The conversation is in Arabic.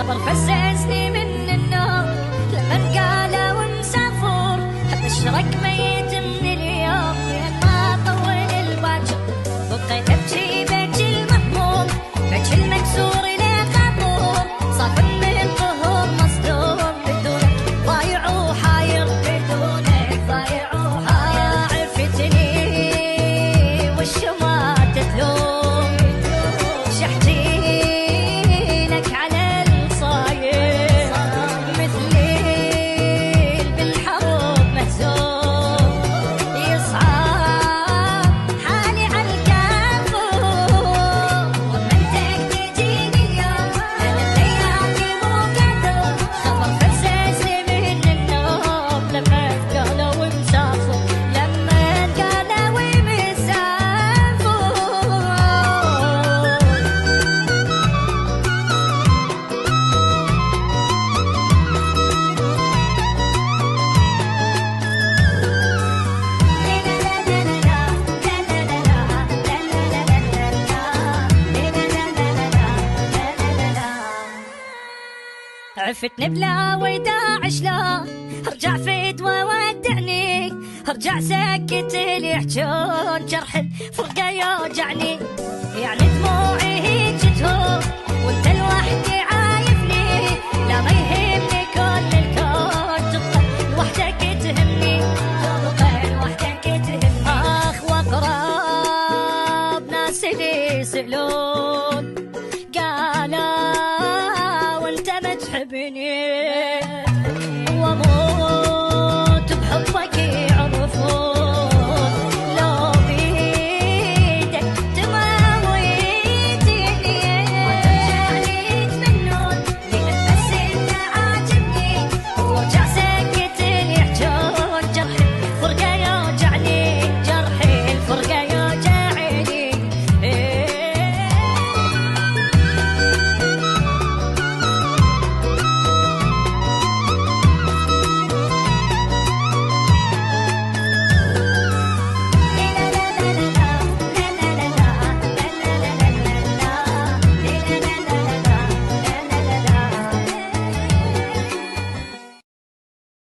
خبر فززني من النوم لمن قالوا مسافر ابشرك ميت من اليوم لين ما طول الباكر بقيت ابكي بكي المهموم بكي المكسور لا خطور صافن من قهور مصدوم بدونك ضايع وحاير بدونك ضايع وحاير عرفتني وش ما تتلوم شحتي لك على الصاير مثلي بالحروب مهزوم يصعب حالي على الكافور ومنتك تجيني اليوم انا ليالي مو قدر خبر فززني من النوم لما قالوا مسافر لما قالوا مسافر عفتني بلا وداع شلون ارجع فدوى ودعني ارجع سكت اللي يحجون جرح الفرقه يوجعني يعني دموعي هيك تهون وانت لوحدي عايفني لا ما يهمني كل الكون تبقى لوحدك تهمني تبقى لوحدك تهمني اخ واقرب ناس اللي يسألون